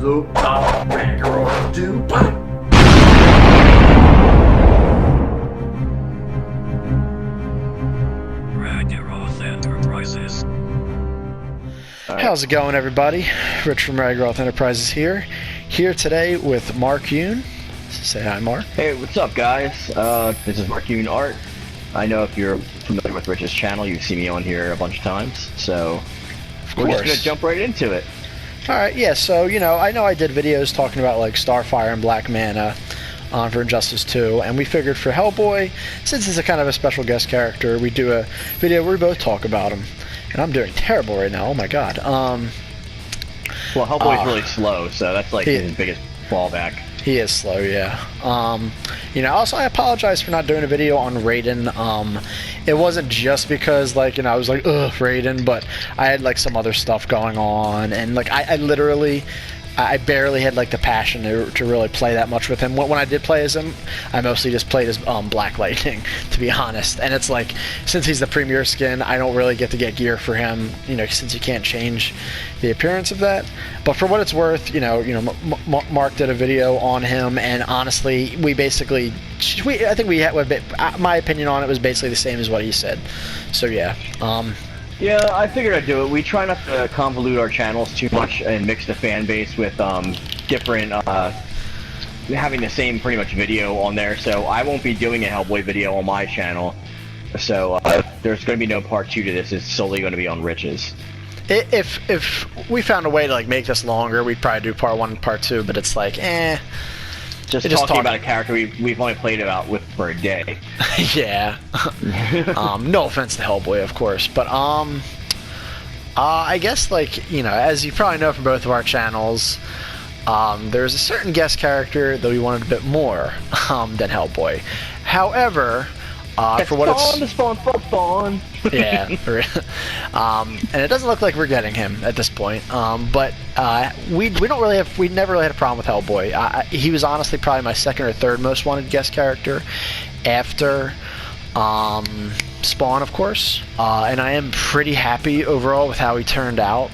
Look out, Ragiroth, do what? Ragiroth Enterprises. How's it going, everybody? Rich from Ragiroth Enterprises here. Here today with Mark Yoon. Say hi, Mark. Hey, what's up, guys? This is Mark Yoon Art. I know if you're familiar with Rich's channel, you've seen me on here a bunch of times, so we're just gonna jump right into it. Alright, yeah, so, I know I did videos talking about, like, Starfire and Black Mana for Injustice 2, and we figured for Hellboy, since it's a kind of a special guest character, we do a video where we both talk about him. And I'm doing terrible right now, oh my god. Well, Hellboy's really slow, so that's, like, his biggest fallback. He is slow, yeah. Also I apologize for not doing a video on Raiden. It wasn't just because, like, I was like, ugh, Raiden, but I had, like, some other stuff going on, and, like, I literally, I barely had, like, the passion to really play that much with him. When I did play as him, I mostly just played as Black Lightning, to be honest. And it's like, since he's the premier skin, I don't really get to get gear for him, since you can't change the appearance of that. But for what it's worth, Mark did a video on him, and honestly, I think we had, my opinion on it was basically the same as what he said. So yeah. Yeah, I figured I'd do it. We try not to convolute our channels too much and mix the fan base with different, having the same pretty much video on there. So I won't be doing a Hellboy video on my channel. So there's going to be no part 2 to this. It's solely going to be on Rich's. If we found a way to, like, make this longer, we'd probably do part 1 and part 2. But it's like, Just talking about a character we've only played about with for a day. Yeah. No offense to Hellboy, of course, but I guess, like, as you probably know from both of our channels, there's a certain guest character that we wanted a bit more than Hellboy. However, for what it's spawn. Yeah, and it doesn't look like we're getting him at this point. But we never really had a problem with Hellboy. He was honestly probably my second or third most wanted guest character after Spawn, of course. And I am pretty happy overall with how he turned out.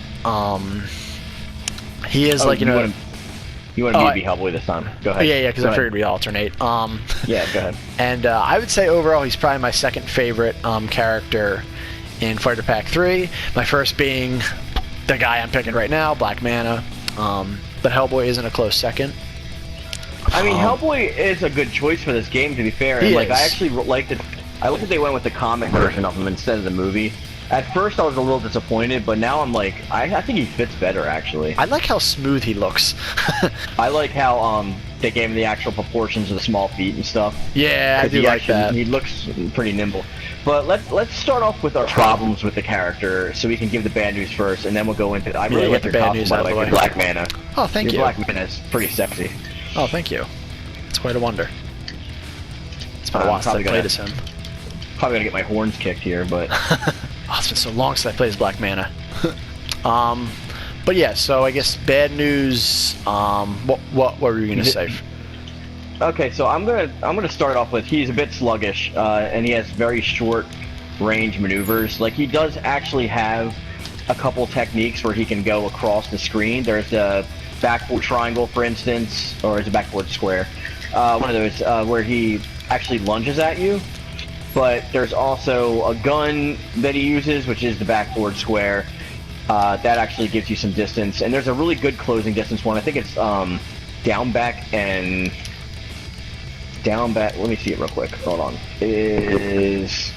He is You want me to be Hellboy this time? Go ahead. Yeah, because I figured we'd alternate. Yeah, go ahead. And I would say overall he's probably my second favorite character in Fighter Pack 3. My first being the guy I'm picking right now, Black Mana. But Hellboy isn't a close second. I mean, Hellboy is a good choice for this game, to be fair. I actually liked it. I liked that they went with the comic version of him instead of the movie. At first, I was a little disappointed, but now I'm like, I think he fits better, actually. I like how smooth he looks. I like how they gave him the actual proportions of the small feet and stuff. Yeah, I do like that. He looks pretty nimble. But let's start off with our problems with the character, so we can give the bad news first, and then we'll go into. I really like your costume, by the way, Black Mana. Oh, thank you. Your Black Mana is pretty sexy. Oh, thank you. It's quite a wonder. It's been a while since I played as him. Probably gonna get my horns kicked here, but. Oh, it's been so long since I played as Black Mana. But yeah, so I guess bad news. What were you gonna say? Okay, so I'm gonna start off with he's a bit sluggish, and he has very short range maneuvers. Like, he does actually have a couple techniques where he can go across the screen. There's a backboard triangle, for instance, or is a backboard square. One of those where he actually lunges at you. But there's also a gun that he uses, which is the backboard square. That actually gives you some distance. And there's a really good closing distance one. I think it's down back and down back. Let me see it real quick. Hold on. It is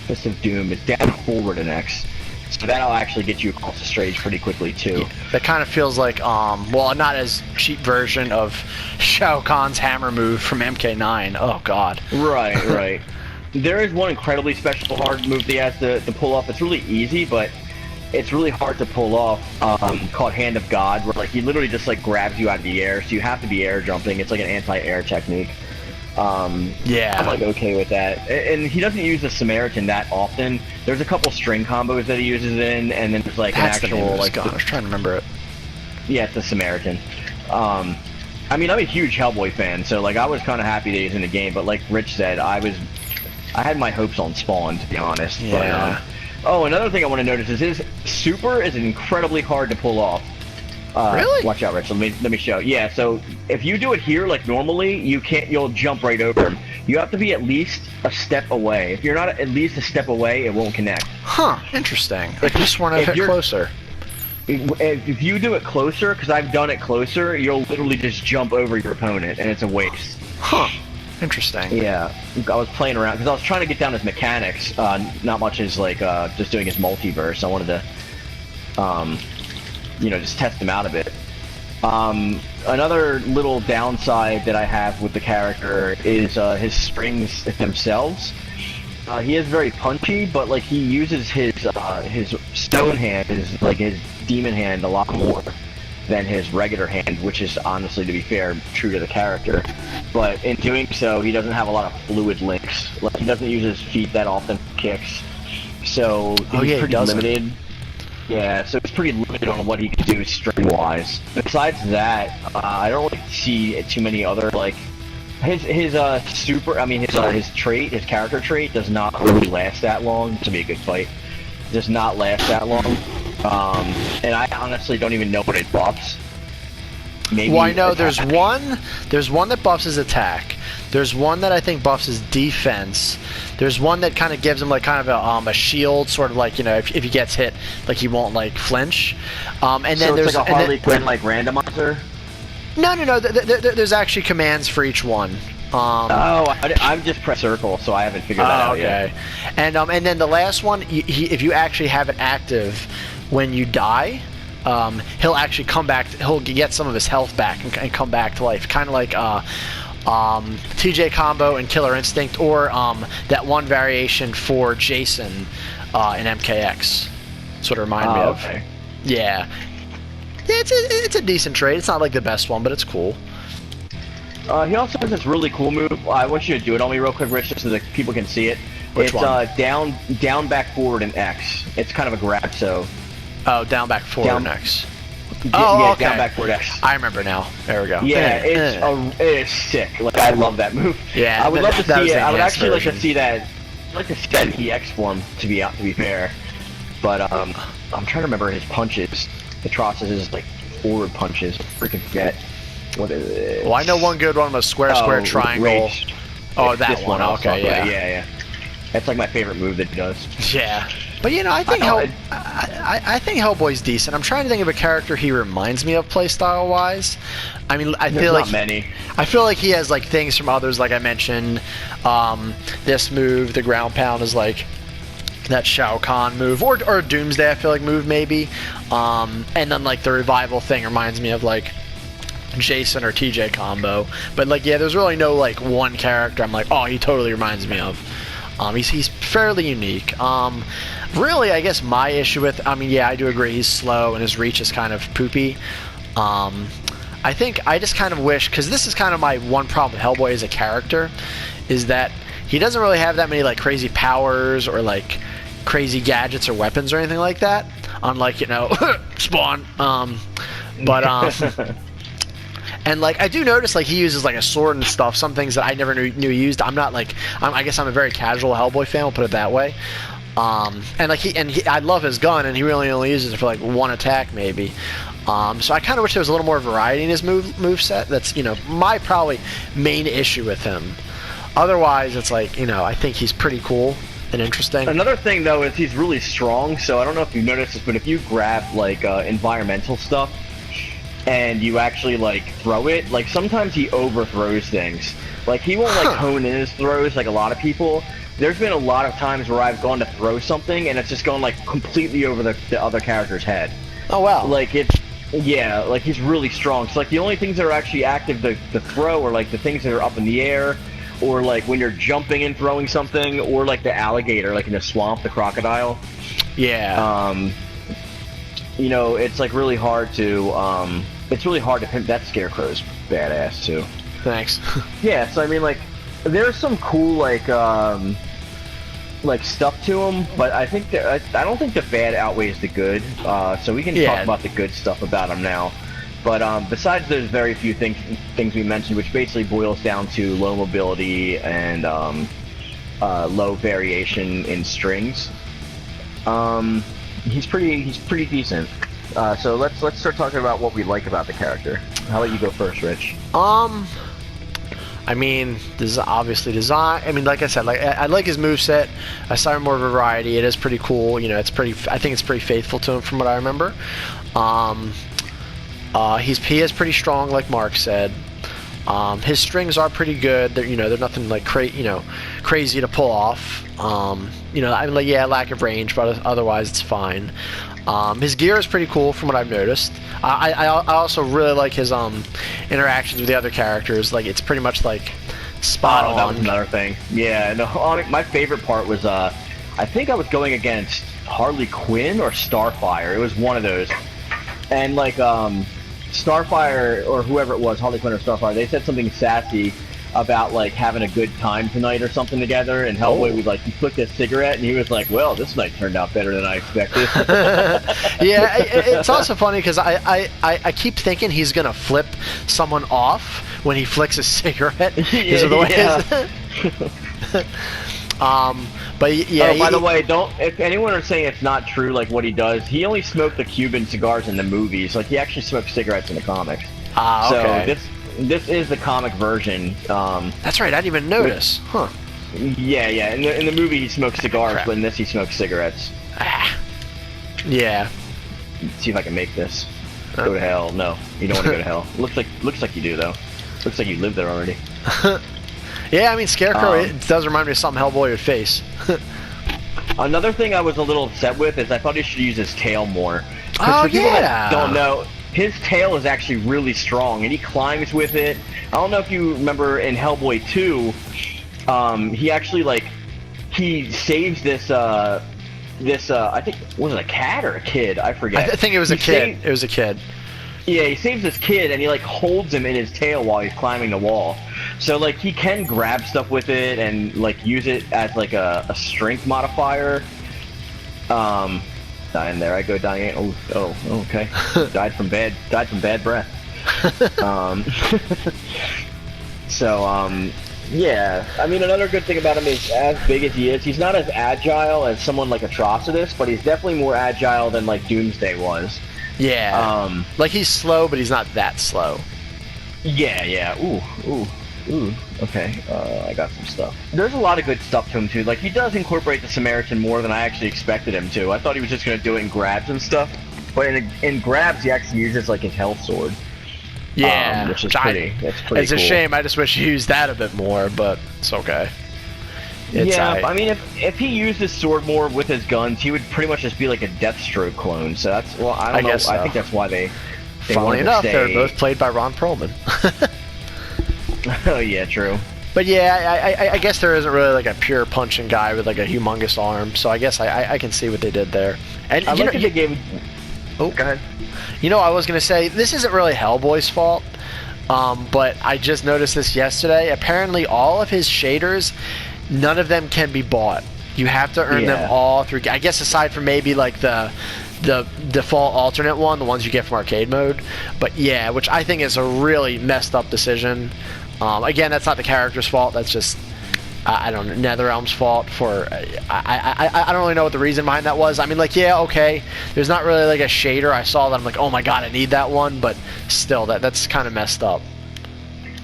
Fist of Doom. It's down forward and X. So that'll actually get you across the stage pretty quickly too. Yeah, that kind of feels like well, not as cheap version of Shao Kahn's hammer move from MK9. Oh God. Right. There is one incredibly special hard move that he has to pull off. It's really easy, but it's really hard to pull off, called Hand of God, where, like, he literally just, like, grabs you out of the air, so you have to be air jumping. It's like an anti-air technique. Yeah. I'm, like, okay with that. And he doesn't use the Samaritan that often. There's a couple string combos that he uses it in, and then there's, like, That's an actual, like... I was trying to remember it. Yeah, it's the Samaritan. I mean, I'm a huge Hellboy fan, so, like, I was kind of happy that he's in the game, but like Rich said, I had my hopes on Spawn, to be honest. Yeah. But, oh, another thing I want to notice is his super is incredibly hard to pull off. Really? Watch out, Rich. Let me show. Yeah. So if you do it here like normally, you'll jump right over him. You have to be at least a step away. If you're not at least a step away, it won't connect. Huh. Interesting. I just want to hit closer. If you do it closer, because I've done it closer, you'll literally just jump over your opponent, and it's a waste. Huh. Interesting. Yeah, I was playing around because I was trying to get down his mechanics. Not much as like just doing his multiverse. I wanted to, just test him out a bit. Another little downside that I have with the character is his strings themselves. He is very punchy, but like he uses his stone hand, his demon hand, a lot more than his regular hand, which is honestly, to be fair, true to the character. But in doing so, he doesn't have a lot of fluid links. Like he doesn't use his feet that often for kicks, so he's pretty limited. Yeah, so it's pretty limited on what he can do string-wise. Besides that, I don't really see too many other like. His trait, his character trait, does not really last that long. To be a good fight, does not last that long. And I honestly don't even know what it buffs. Maybe. Well, I know there's one that buffs his attack. There's one that I think buffs his defense. There's one that kind of gives him like kind of a shield, sort of like, if he gets hit, like he won't like flinch. And then so there's it's like a Harley Quinn like randomizer. No. There's actually commands for each one. I've just pressed circle, so I haven't figured that out yet. And then the last one, if you actually have it active when you die, he'll actually come back. He'll get some of his health back and come back to life, kind of like TJ Combo and Killer Instinct, or that one variation for Jason in MKX. Sort of remind me of. Okay. Yeah. Yeah, it's a decent trade. It's not like the best one, but it's cool. He also has this really cool move. I want you to do it on me real quick, Rich, just so that people can see it. Which one? Down, back, forward, and X. It's kind of a grab, so... Oh, down, back, forward, and X. Yeah, okay. down, back, forward, X. I remember now. There we go. Yeah, it is sick. Like, I love that move. Yeah, I would love to see it. I would actually version. like to see that... I'd like to see that EX form, to be fair. But, I'm trying to remember his punches. Atrocious' like, forward punches. Freaking forget. What is it? Well, I know one good one was square, triangle. Rage. Oh, that one. Okay, yeah. Yeah. That's like my favorite move that he does. Yeah. But I think I think Hellboy's decent. I'm trying to think of a character he reminds me of playstyle wise. I mean, I feel like not many. I feel like he has like things from others, like I mentioned. This move, the ground pound, is like that Shao Kahn move, or Doomsday, I feel like, move maybe. And then like the revival thing reminds me of like Jason or TJ Combo. But like, yeah, there's really no like one character I'm like, oh, he totally reminds me of. He's fairly unique. Really, I guess my issue with, I do agree he's slow and his reach is kind of poopy. I think I just kind of wish, because this is kind of my one problem with Hellboy as a character, is that he doesn't really have that many like crazy powers or like crazy gadgets or weapons or anything like that. Unlike, Spawn. And like I do notice like he uses like a sword and stuff, some things that I never knew he used. I guess I'm a very casual Hellboy fan, we'll put it that way. And like I love his gun, and he really only uses it for like one attack maybe. So I kind of wish there was a little more variety in his move set. That's my probably main issue with him. Otherwise, it's like I think he's pretty cool and interesting. Another thing though is he's really strong. So I don't know if you've noticed this, but if you grab like environmental stuff and you actually like throw it, like sometimes he overthrows things. Like he won't like hone in his throws like a lot of people. There's been a lot of times where I've gone to throw something and it's just gone like completely over the other character's head. Oh wow. Like like he's really strong. So like the only things that are actually active to throw are like the things that are up in the air, or like when you're jumping and throwing something, or like the alligator, like in the swamp, the crocodile. Yeah. It's like really hard to pimp. That scarecrow's badass too. Thanks. Yeah, so I mean like there's some cool like stuff to him, but I think I don't think the bad outweighs the good. So we can talk about the good stuff about him now. But besides those very few things we mentioned, which basically boils down to low mobility and low variation in strings, he's pretty decent. So let's start talking about what we like about the character. How about you go first, Rich? I mean, obviously design. I mean, like I said, like I like his moveset. I saw more variety. It is pretty cool. You know, it's pretty. I think it's pretty faithful to him from what I remember. He is pretty strong, like Mark said. His strings are pretty good. They're nothing like crazy to pull off. You know, I mean, like, yeah, lack of range, but otherwise it's fine. His gear is pretty cool from what I've noticed. I also really like his interactions with the other characters. Like, it's pretty much like spot on. That was another thing. Yeah, no, my favorite part was I think I was going against Harley Quinn or Starfire. It was one of those, and like Starfire or whoever it was, Harley Quinn or Starfire, they said something sassy about like having a good time tonight or something together, and Hellboy was like, he flicked a cigarette and he was like, well, this night turned out better than I expected. Yeah, it's also funny because I keep thinking he's gonna flip someone off when he flicks a cigarette because of the way but yeah. Oh, by the way, if anyone are saying it's not true, like what he does, he only smoked the Cuban cigars in the movies. Like, he actually smoked cigarettes in the comics. Okay. So this is the comic version. That's right. I didn't even notice. Huh. Yeah. In the movie, he smokes cigars, but in this, he smokes cigarettes. Yeah. Let's see if I can make this. Go to hell. No, you don't want to go to hell. Looks like you do though. Looks like you live there already. Yeah, I mean, Scarecrow, it does remind me of something Hellboy would face. Another thing I was a little upset with is I thought he should use his tail more. Oh, for people yeah. that don't know, his tail is actually really strong, and he climbs with it. I don't know if you remember in Hellboy 2, he actually, like, he saves this, I think, was it a cat or a kid? I forget. I think it was a kid. It was a kid. Yeah, he saves this kid, and he, like, holds him in his tail while he's climbing the wall. So, like, he can grab stuff with it and, like, use it as, like, a strength modifier. Dying there, I go dying. Oh, okay. died from bad breath. Yeah. I mean, another good thing about him is, as big as he is, he's not as agile as someone like Atrocitus, but he's definitely more agile than, like, Doomsday was. Yeah. Like, he's slow, but he's not that slow. Yeah. Ooh. Okay. I got some stuff. There's a lot of good stuff to him too. Like, he does incorporate the Samaritan more than I actually expected him to. I thought he was just gonna do it in grabs and stuff, but in grabs he actually uses like his health sword. Yeah, which is pretty. That's pretty. It's a shame. I just wish he used that a bit more, but it's okay. I mean, if he used his sword more with his guns, he would pretty much just be like a Deathstroke clone. So that's, well, I don't know. Guess so. I think that's why they Funnily enough, they're both played by Ron Perlman. Oh yeah, true. But yeah, I guess there isn't really like a pure punching guy with like a humongous arm, so I guess I can see what they did there. And I like that they gave. Oh, go ahead. You know, I was gonna say this isn't really Hellboy's fault, but I just noticed this yesterday. Apparently, all of his shaders, none of them can be bought. You have to earn them all through. I guess aside from maybe like the default alternate one, the ones you get from arcade mode. But yeah, which I think is a really messed up decision. Again, that's not the character's fault. That's just I don't know, NetherRealm's fault for. I don't really know what the reason behind that was. I mean, like, yeah, okay. There's not really like a shader I saw that I'm like, oh my god, I need that one. But still, that's kind of messed up.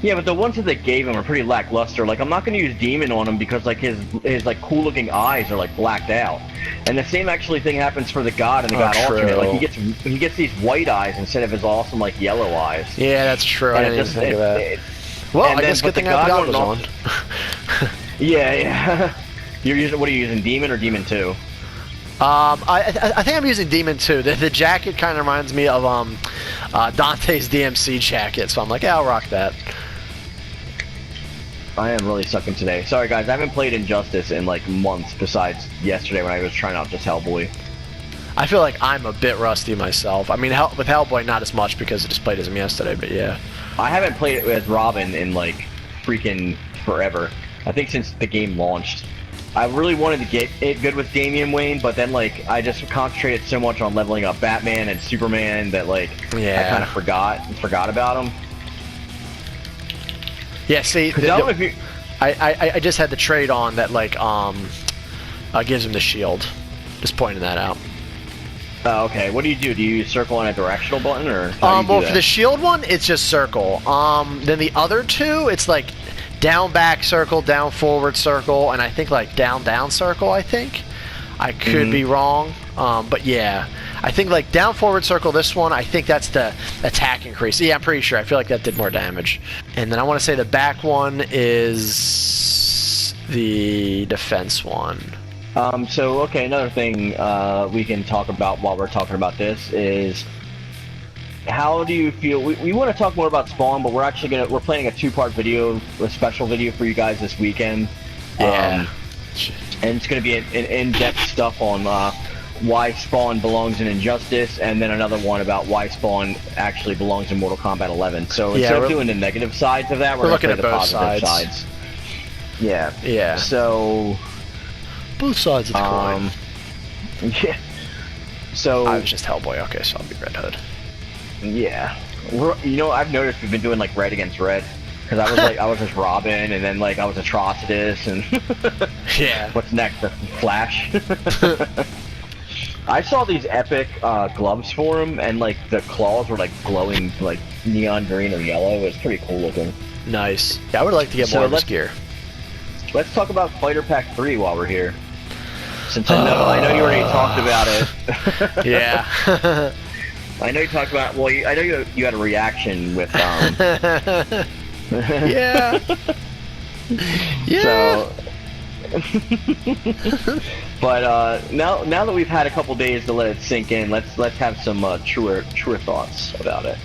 Yeah, but the ones that they gave him are pretty lackluster. Like, I'm not going to use Demon on him because like his like cool looking eyes are like blacked out. And the same actually thing happens for the God and the God alternate. Like he gets these white eyes instead of his awesome like yellow eyes. Yeah, that's true. I didn't even think of that. Well, I guess good thing the God was on. Yeah. You're using, what are you using, Demon or Demon 2? I think I'm using Demon 2. The jacket kind of reminds me of Dante's DMC jacket, so I'm like, yeah, I'll rock that. I am really sucking today. Sorry guys, I haven't played Injustice in like months besides yesterday when I was trying out just Hellboy. I feel like I'm a bit rusty myself. I mean, with Hellboy, not as much because I just played as him yesterday, but yeah. I haven't played it as Robin in like freaking forever. I think since the game launched. I really wanted to get it good with Damian Wayne, but then like I just concentrated so much on leveling up Batman and Superman that like I kind of forgot about him. Yeah, see, I just had the trade on that like gives him the shield. Just pointing that out. Oh, okay. What do you do? Do you circle on a directional button, or how do you do Well, that? for the shield one, it's just circle. Then the other two, it's like down back circle, down forward circle, and I think like down down circle. I think I could be wrong, but yeah, I think like down forward circle. This one, I think that's the attack increase. Yeah, I'm pretty sure. I feel like that did more damage. And then I want to say the back one is the defense one. So okay, another thing we can talk about while we're talking about this is how do you feel? We want to talk more about Spawn, but we're planning a 2-part video, a special video for you guys this weekend. Yeah. And it's going to be an in-depth stuff on why Spawn belongs in Injustice, and then another one about why Spawn actually belongs in Mortal Kombat 11. So instead of doing the negative sides of that, we're looking going to at the both positive sides. sides. Yeah. Yeah. So. Both sides of the coin. Yeah. So I was just Hellboy. Okay, so I'll be Red Hood. Yeah. I've noticed we've been doing like red against red, because I was just Robin, and then like I was Atrocitus, and yeah. What's next? The Flash. I saw these epic gloves for him, and like the claws were like glowing like neon green or yellow. It was pretty cool looking. Nice. Yeah, I would like to get more of his gear. Let's talk about Fighter Pack 3 while we're here. Since I know you already talked about it. Yeah. I know you talked about. Well, I know you had a reaction with. Yeah. Yeah. So. But now that we've had a couple days to let it sink in, let's have some truer thoughts about it.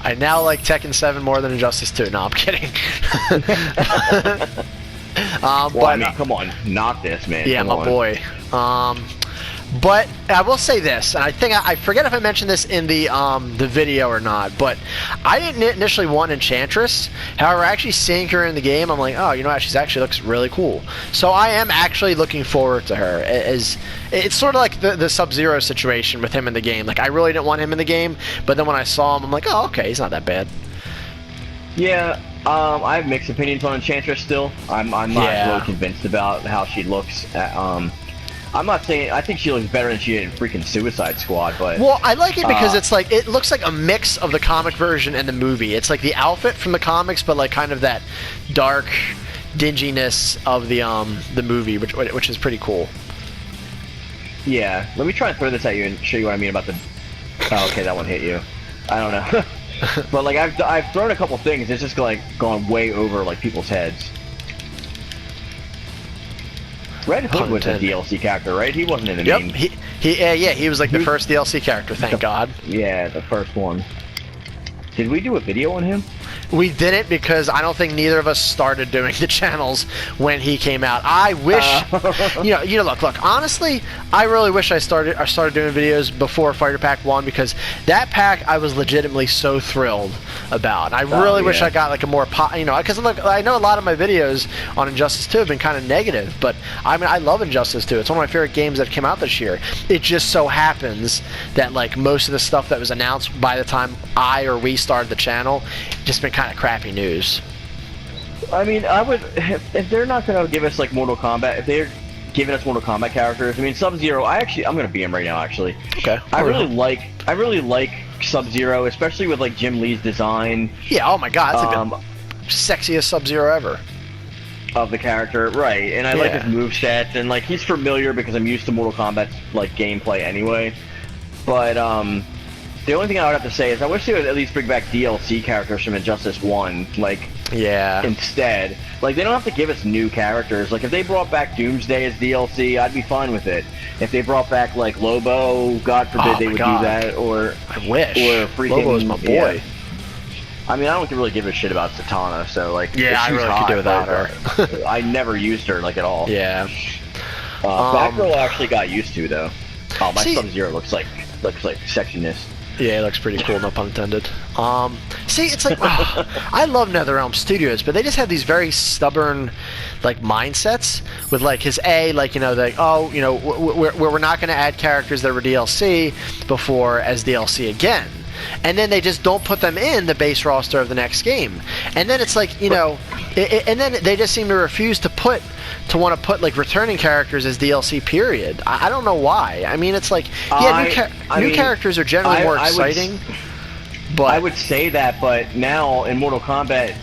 I now like Tekken 7 more than Injustice 2. No, I'm kidding. Well, I mean, come on, not this, man. Yeah, my boy. But I will say this, and I think I forget if I mentioned this in the video or not, but I didn't initially want Enchantress. However, actually seeing her in the game, I'm like, oh, you know what? She actually looks really cool. So I am actually looking forward to her. It's sort of like the Sub-Zero situation with him in the game. Like, I really didn't want him in the game, but then when I saw him, I'm like, oh, okay, he's not that bad. Yeah. I have mixed opinions on Enchantress still. I'm not really convinced about how she looks. I'm not saying I think she looks better than she did in freaking Suicide Squad, but well, I like it because it's like it looks like a mix of the comic version and the movie. It's like the outfit from the comics, but like kind of that dark dinginess of the movie, which is pretty cool. Yeah, let me try and throw this at you and show you what I mean about the. Oh, okay, that one hit you. I don't know. But like I've thrown a couple things, it's just like gone way over like people's heads. Red Hood was a DLC character, right? He wasn't in the main. He was like the first DLC character. Thank God. Yeah, the first one. Did we do a video on him? We didn't because I don't think neither of us started doing the channels when he came out. I wish, look. Honestly, I really wish I started doing videos before Fighter Pack 1 because that pack I was legitimately so thrilled about. I really wish I got like a more because look, I know a lot of my videos on Injustice 2 have been kind of negative, but I mean I love Injustice 2. It's one of my favorite games that came out this year. It just so happens that like most of the stuff that was announced by the time I or we started the channel just been kind of crappy news. I mean, I would if they're not going to give us like Mortal Kombat, if they're giving us Mortal Kombat characters. I mean, Sub-Zero. I'm going to be him right now. Actually, okay. I really like Sub-Zero, especially with like Jim Lee's design. Yeah. Oh my God, it's like the sexiest Sub-Zero ever. Of the character, right? And I like his movesets, and like he's familiar because I'm used to Mortal Kombat's like gameplay anyway. But the only thing I would have to say is I wish they would at least bring back DLC characters from Injustice 1, like, instead. Like, they don't have to give us new characters. Like, if they brought back Doomsday as DLC, I'd be fine with it. If they brought back, like, Lobo, God forbid they would do that, or... I wish. Or freaking... Lobo's my boy. Yeah. I mean, I don't really give a shit about Zatanna, so, like... Yeah, I really could do without her. I never used her, like, at all. Yeah. Batgirl I actually got used to, though. Oh, my Sub-Zero looks like sexiness. Yeah, it looks pretty cool, no pun intended. See, it's like, I love NetherRealm Studios, but they just have these very stubborn, like, mindsets with, like, his like, we're not going to add characters that were DLC before as DLC again. and then they just don't put them in the base roster of the next game. And then it's like, you know, and then they just seem to refuse to want to put like returning characters as DLC. Period. I don't know why. I mean, it's like, yeah, new characters are generally more exciting. But I would say that, but now in Mortal Kombat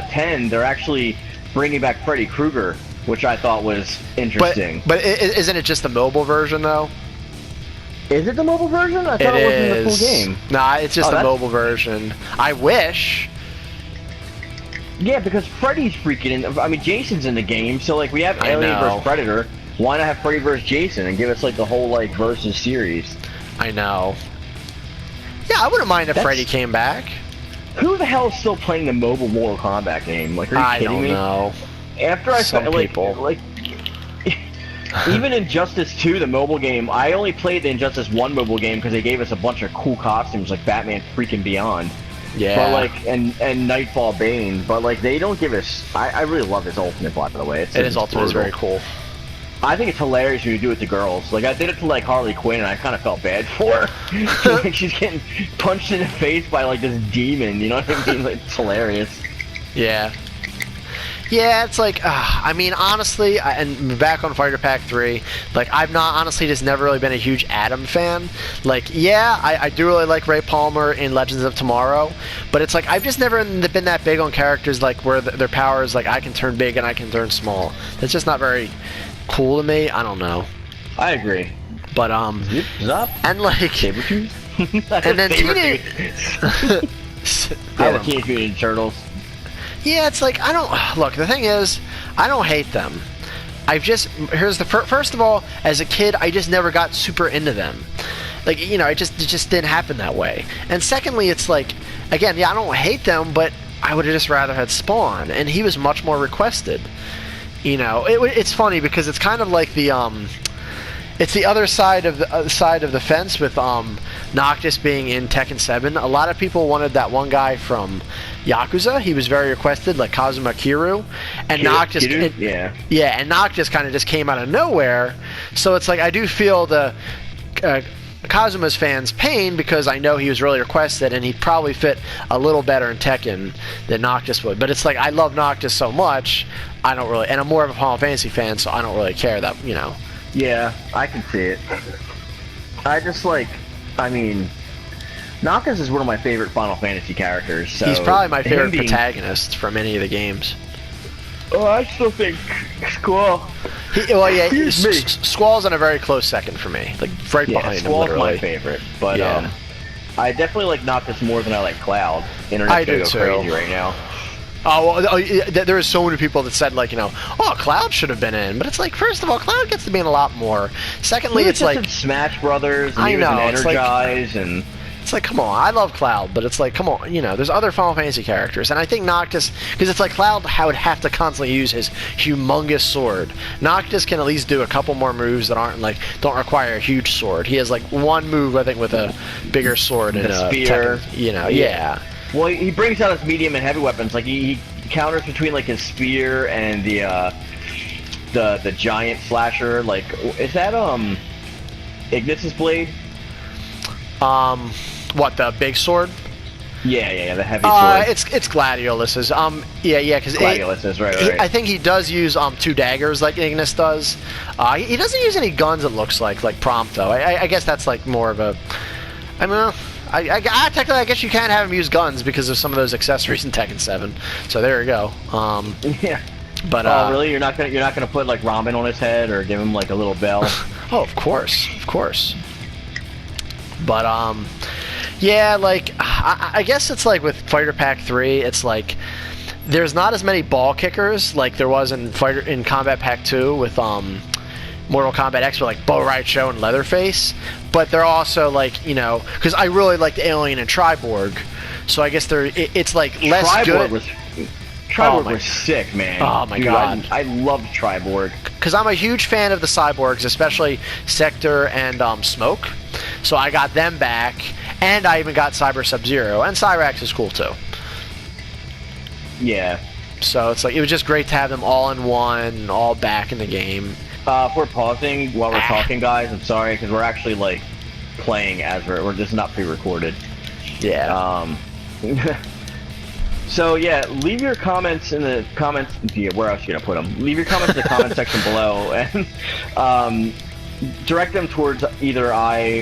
10, they're actually bringing back Freddy Krueger, which I thought was interesting. But isn't it just the mobile version though? Is it the mobile version? I thought it was in the full game. Nah, it's just the mobile version. I wish. Yeah, because Freddy's freaking in. I mean, Jason's in the game, so like we have Alien vs Predator. Why not have Freddy vs Jason and give us like the whole like versus series? I know. Yeah, I wouldn't mind if Freddy came back. Who the hell is still playing the mobile Mortal Kombat game? Like, are you kidding me? I don't know. After I Some people. like even Injustice 2, the mobile game, I only played the Injustice 1 mobile game because they gave us a bunch of cool costumes like Batman freaking Beyond. Yeah. But like, and Nightfall Bane, but like they don't give us. I really love his Ultimate, by the way. His Ultimate is very cool. I think it's hilarious when you do it to girls. Like, I did it to, like, Harley Quinn, and I kind of felt bad for her. Like, she's getting punched in the face by, like, this demon, you know what I mean? Like, it's hilarious. Yeah. Yeah, it's like, I mean, honestly, and back on Fighter Pack 3, like, I've not, honestly, just never really been a huge Adam fan. Like, yeah, I do really like Ray Palmer in Legends of Tomorrow, but it's like, I've just never been that big on characters, like, where their power is, like, I can turn big and I can turn small. That's just not very cool to me. I don't know. I agree. But and like and then Teenage the Teenage Mutant Turtles. Yeah, it's like I don't look. The thing is, I don't hate them. Here's the first of all, as a kid, I just never got super into them. Like, you know, it just didn't happen that way. And secondly, it's like, again, yeah, I don't hate them, but I would have just rather had Spawn, and he was much more requested. You know, it's funny because it's kind of like the it's the other side of the fence with Noctis being in Tekken 7. A lot of people wanted that one guy from Yakuza. He was very requested, like Kazuma Kiryu, and Noctis. And Noctis kind of just came out of nowhere. So it's like I do feel the Kazuma's fans' pain because I know he was really requested and he'd probably fit a little better in Tekken than Noctis would. But it's like I love Noctis so much, I don't really, and I'm more of a Final Fantasy fan, so I don't really care that, you know. Yeah, I can see it. I just like, I mean, Noctis is one of my favorite Final Fantasy characters. So he's probably my favorite protagonist from any of the games. Oh, I still think Squall. Squall's on a very close second for me, like right behind him. Squall's my favorite, but I definitely like Noctis more than I like Cloud. Internet's gonna go crazy right now. There are so many people that said, like, you know, oh, Cloud should have been in, but it's like, first of all, Cloud gets to be in a lot more. Secondly, it's like in Smash Brothers, and he was in Energize, and it's like, come on, I love Cloud, but it's like, come on, you know, there's other Final Fantasy characters, and I think Noctis, because it's like Cloud would have to constantly use his humongous sword. Noctis can at least do a couple more moves that aren't like don't require a huge sword. He has like one move, I think, with a bigger sword and a spear. You know, yeah. Well, he brings out his medium and heavy weapons. Like he counters between like his spear and the giant slasher. Like, is that Ignis's blade? What, the big sword? Yeah, the heavy sword. It's Gladiolus's. Because Gladiolus's, right. I think he does use 2 daggers like Ignis does. He doesn't use any guns. It looks like Prompto. I guess that's like more of a. I mean, technically, I guess you can have him use guns because of some of those accessories in Tekken 7. So there you go. Yeah. But really, you're not gonna put like ramen on his head or give him like a little bell? Oh, of course. But yeah, like I guess it's like with Fighter Pack 3, it's like there's not as many ball kickers like there was in Combat Pack 2 with Mortal Kombat X with like Bo' Rai Cho and Leatherface, but they're also like, you know, because I really like the Alien and Triborg, so I guess it's like less Triborg good. Triborg was sick, man. Oh my god, I loved Triborg because I'm a huge fan of the cyborgs, especially Sector and Smoke. So I got them back, and I even got Cyber Sub-Zero, and Cyrax is cool too. Yeah. So it's like it was just great to have them all in one, all back in the game. If we're pausing while we're talking, guys, I'm sorry, because we're actually like playing as we're just not pre-recorded. Yeah. So yeah, leave your comments in the comments. Yeah, where else are you gonna put them? Leave your comments in the comment section below, and direct them towards either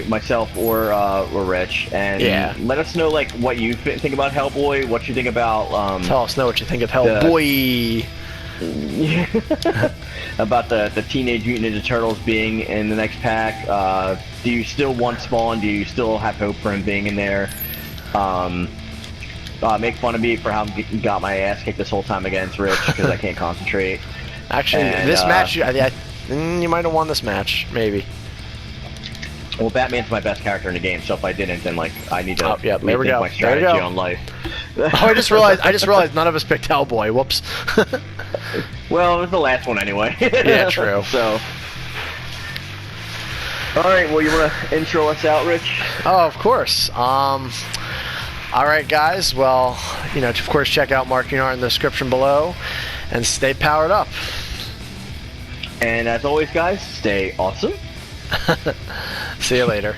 myself, or Rich, and let us know like what you think about Hellboy, what you think about. Tell us what you think of Hellboy. About the Teenage Mutant Ninja Turtles being in the next pack. Do you still want Spawn? Do you still have hope for him being in there? Make fun of me for how I got my ass kicked this whole time against Rich because I can't concentrate. Actually, this match, you might have won this match, maybe. Well, Batman's my best character in the game, so if I didn't, then like I need to rethink my strategy on life. Oh, I just realized none of us picked Hellboy. Whoops. Well, it was the last one anyway. Yeah, true. So. All right. Well, you want to intro us out, Rich? Oh, of course. All right, guys. Well, of course, check out Mark Yoon Art in the description below, and stay powered up. And as always, guys, stay awesome. See you later.